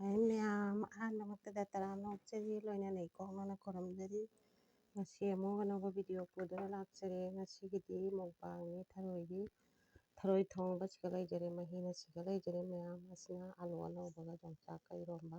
ꯍꯥꯏ ꯃꯌꯥꯝ ꯑꯍꯥꯟꯕꯃꯛꯇꯗ ꯇꯔꯥꯃꯨꯛꯆꯔꯤ ꯂꯣꯏꯅꯅ ꯏꯀꯣꯛꯅꯅ ꯈꯨꯔꯨꯝꯖꯔꯤ ꯉꯁꯤ ꯑꯃꯨꯛ ꯑꯅꯧꯕ ꯚꯤꯗꯤꯑꯣ ꯄꯨꯗꯨꯅ ꯂꯥꯛꯆꯔꯦ ꯉꯁꯤꯒꯤꯗꯤ ꯃꯨꯛꯕꯥꯡꯅꯤ ꯊꯔꯣꯏ ꯊꯣꯡꯕꯁꯤꯒ ꯂꯩꯖꯔꯦ ꯃꯍꯤꯅ ꯁꯤꯒ ꯂꯩꯖꯔꯦ ꯃꯌꯥꯝ ꯑꯁꯤꯅ ꯑꯂꯨ ꯑꯅꯧꯕꯒ ꯌꯣꯡꯆꯥꯛꯀ ꯏꯔꯣꯝꯕ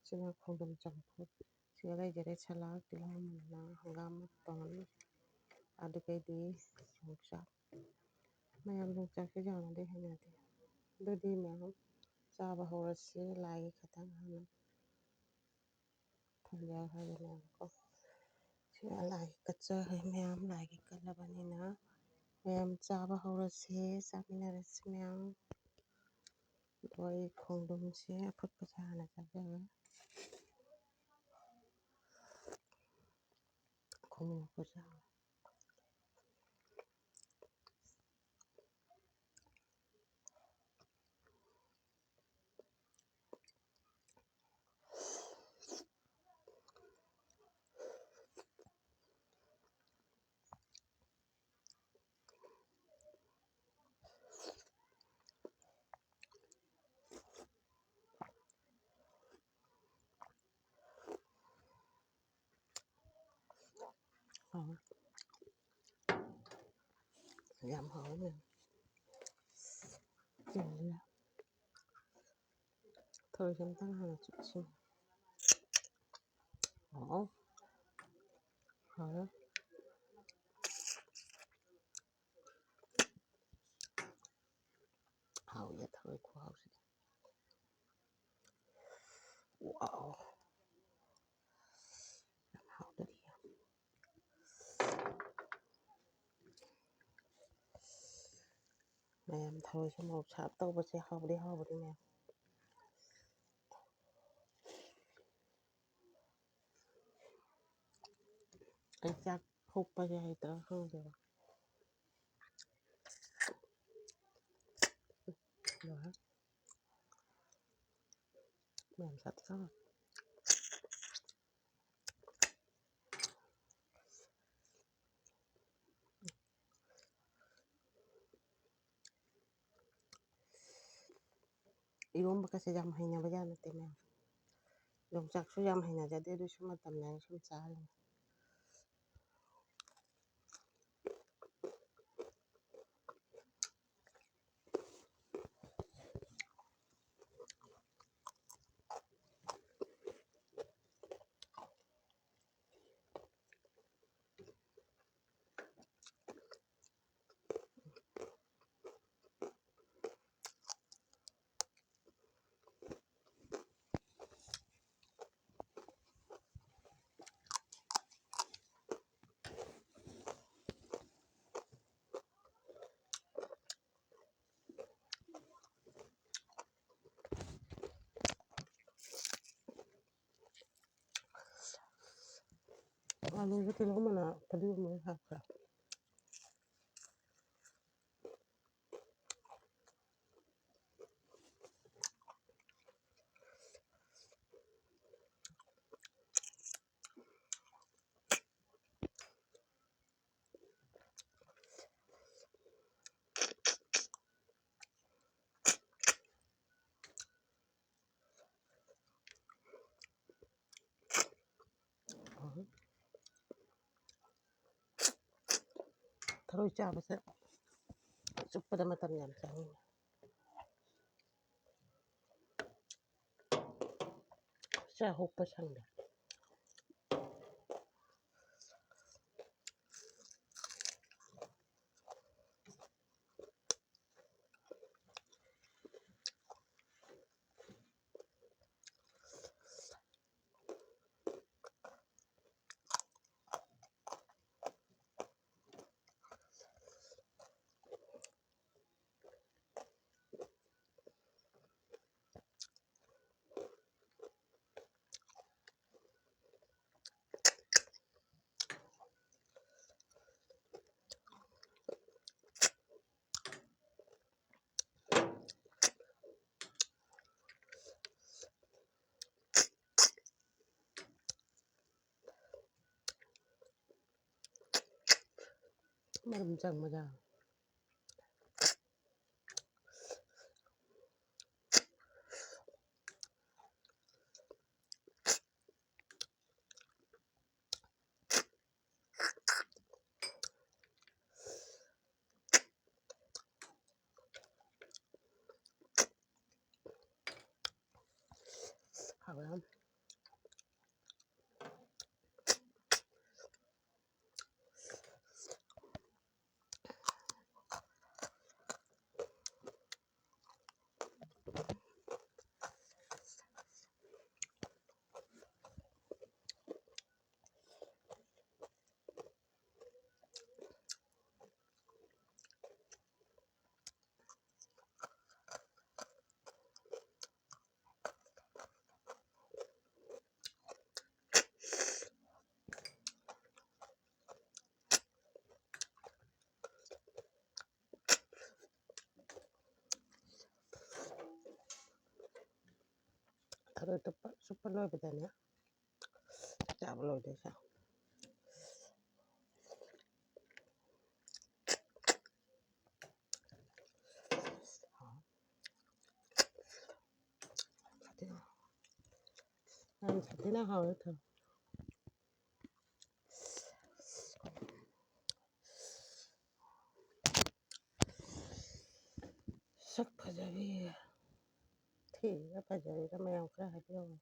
ꯁꯤꯅ ꯈꯣꯡꯗ꯭ꯔꯨꯝ ꯆꯝꯐꯨꯠ ꯁꯤꯒ ꯂꯩꯖꯔꯦ ꯁꯂꯥꯗ ꯇꯤꯜꯍꯧ ꯃꯅꯥ ꯍꯪꯒꯥꯝ ꯃꯇꯣꯟ ꯑꯗꯨꯒꯩꯗꯤ ꯌꯣꯡꯆꯥꯛ ꯃꯌꯥꯝ ꯌꯣꯡꯆꯥꯛꯁꯦ ꯌꯥꯝꯅꯗꯤ ꯍꯩꯅꯗꯦ ꯑꯗꯨꯗꯤ ꯃꯌꯥꯝ ꯆꯥꯕ ꯍꯧꯔꯁꯤ ꯂꯥꯏꯒꯤ ꯈꯇꯪ ꯍꯥꯟꯅ ꯊꯝꯖꯈ꯭ꯔꯒꯦ ꯃꯌꯥꯝꯀꯣ ꯁꯤꯅ ꯂꯥꯏꯒꯤ ꯀꯠꯆꯈ꯭ꯔꯦ ꯃꯌꯥꯝ ꯂꯥꯏꯒꯤ ꯀꯠꯂꯕꯅꯤꯅ ꯃꯌꯥꯝ ꯆꯥꯕ ꯍꯧꯔꯁꯤ ꯆꯥꯃꯤꯟꯅꯔꯁꯤ ꯃꯌꯥꯝ ꯑꯗꯣ ꯑꯩ ꯈꯣꯡꯗ꯭ꯔꯨꯝꯁꯦ ꯑꯐꯨꯠꯄꯁꯦ ꯍꯥꯟꯅ ꯆꯥꯖꯔꯦ ꯈꯣꯡꯗ꯭ꯔꯨꯝ ꯑꯐꯨꯠꯄꯁꯦ ꯌꯥꯝ ꯍꯥꯎꯋꯦ ꯊꯔꯣꯏꯁꯦ ꯑꯝꯇꯪ ꯍꯥꯟꯅ ꯆꯨꯞꯁꯤ ꯍꯥꯎ ꯍꯥꯎꯔꯦ ꯍꯥꯎꯏ ꯊꯔꯣꯏ ꯈꯨꯍꯥꯎꯁꯤꯗꯤ ꯋꯥꯎ ꯌꯥꯝ ꯍꯥꯎꯗꯣꯔꯤ ꯃꯌꯥꯝ ꯊꯔꯣꯏꯁꯦ ꯃꯣꯔꯣꯛ ꯁꯥꯔꯞ ꯇꯧꯕꯁꯦ ꯍꯥꯎꯕꯗꯤ ꯍꯥꯎꯕꯅꯤ ꯃꯌꯥꯝ ꯑꯩ ꯆꯥꯛ ꯐꯨꯛꯄꯁꯦ ꯍꯩꯇ꯭ꯔꯥ ꯈꯪꯗꯦꯕ ꯃꯌꯥꯝ ꯆꯥꯊꯣꯛꯑꯒ ꯏꯔꯣꯝꯕꯒꯁꯦ ꯌꯥꯝ ꯍꯩꯅꯕꯖꯥꯠ ꯅꯠꯇꯦ ꯃꯌꯥꯝ ꯌꯣꯡꯆꯥꯛꯁꯨ ꯌꯥꯝ ꯍꯩꯅꯖꯗꯦ ꯑꯗꯨꯁꯨ ꯃꯇꯝ ꯂꯩꯔ ꯁꯨꯝ ꯆꯥꯔꯤꯅꯤ ꯑꯂꯨꯁꯦ ꯇꯤꯜꯍꯧ ꯃꯅꯥ ꯐꯗꯤꯒꯣꯝ ꯂꯣꯏ ꯍꯥꯞꯈ꯭ꯔꯦ ꯊꯔꯣꯏ ꯆꯥꯕꯁꯦ ꯆꯨꯞꯄꯗ ꯃꯇꯝ ꯌꯥꯝ ꯆꯪꯉꯤ ꯆꯥ ꯍꯨꯛꯄ ꯁꯪꯗꯦ ꯃꯔꯨꯝ ꯆꯪꯕꯗ 하고요. Taruh itu super loy bedanya. Coba loy deh sah. Làm thế nào hả thử. Sắc 파자리 티가 파자리가 매운 그래 하죠.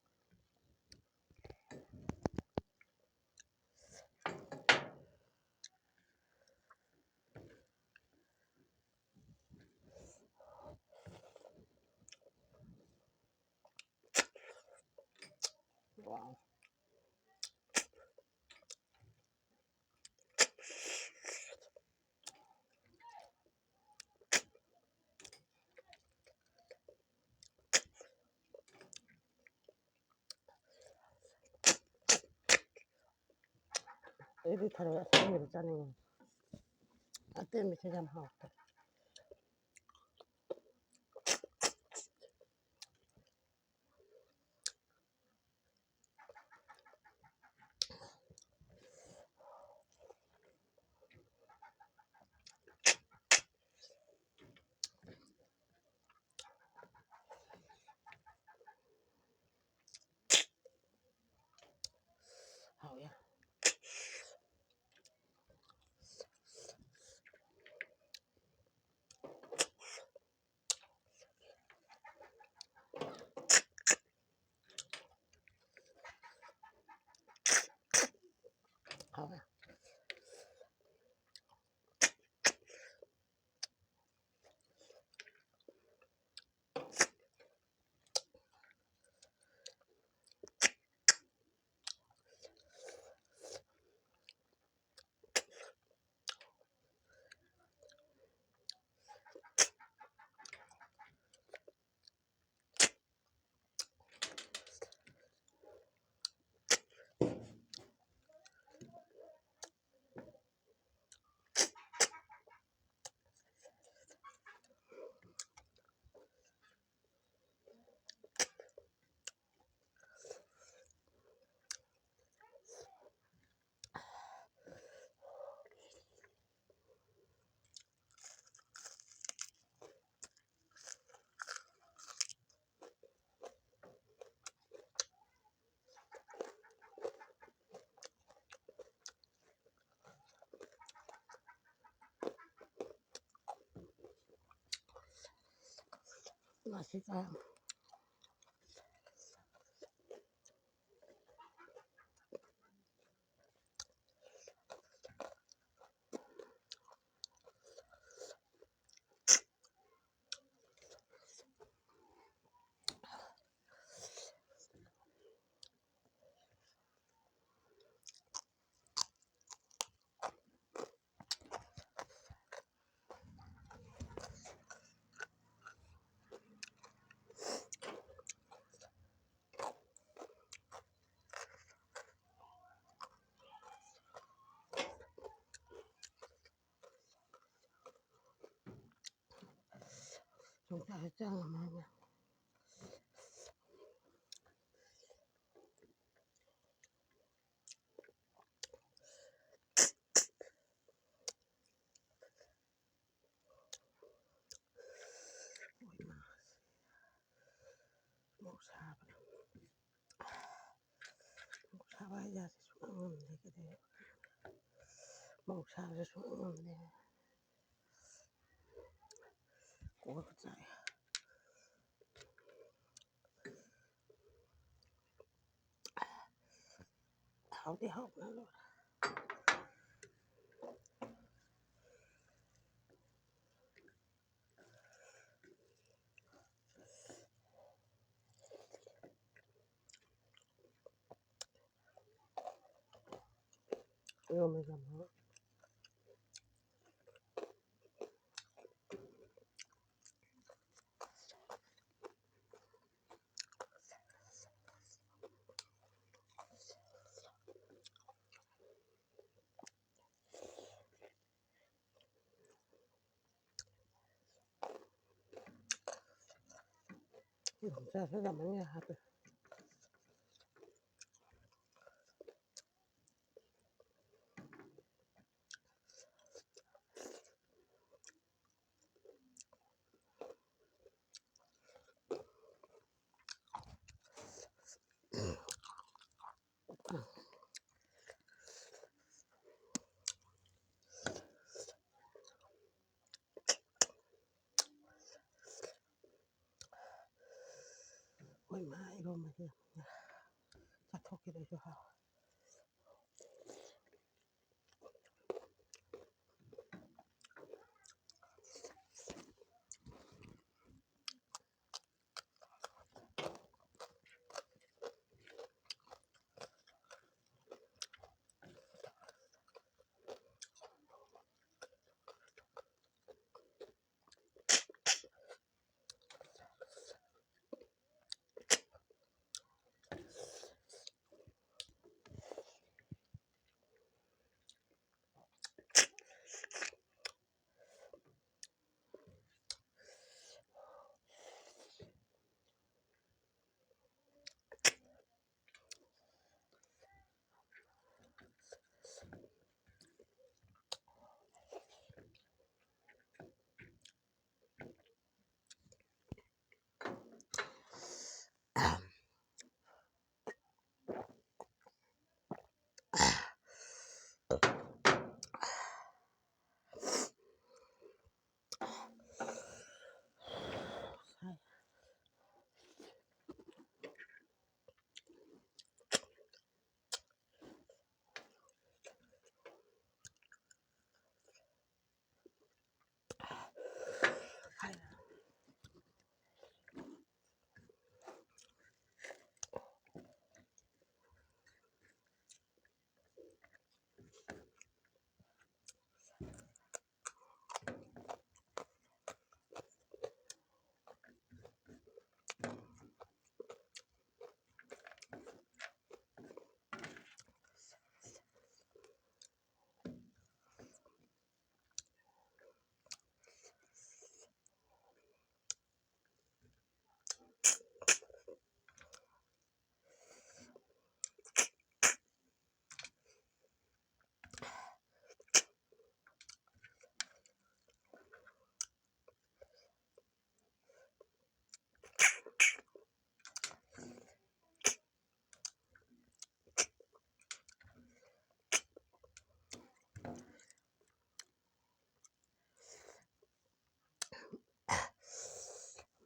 Wow. Ini taruh sayur 짜는 거. Ate bisa jam hao. Hao ya. Hao ya. 맛있다. 좀 짜장 하면. Một sao bây giờ thì xuống ngầm thì cái đấy một sao thì xuống ngầm thì của cái chạy ꯍꯥꯎꯗꯤ ꯍꯥꯎꯕꯅ ꯂꯣꯏꯔꯦ 이러면서 뭐 영자서 잠만요 하루 얼마 이러면 자토끼를 줘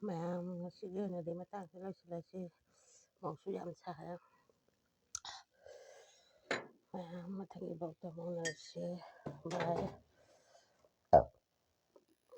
ꯃꯌꯥꯝ ꯉꯁꯤꯒꯤ ꯑꯣꯏꯅꯗꯤ ꯃꯇꯥꯡꯁꯤ ꯂꯣꯏꯁꯤꯜꯂꯁꯤ ꯃꯧꯁꯨ ꯌꯥꯝ ꯁꯥꯔꯦ ꯃꯌꯥꯝ ꯃꯊꯪꯒꯤ ꯚ꯭ꯂꯣꯛꯇ ꯑꯃꯨꯛ ꯎꯅꯔꯁꯤ ꯕꯥꯏ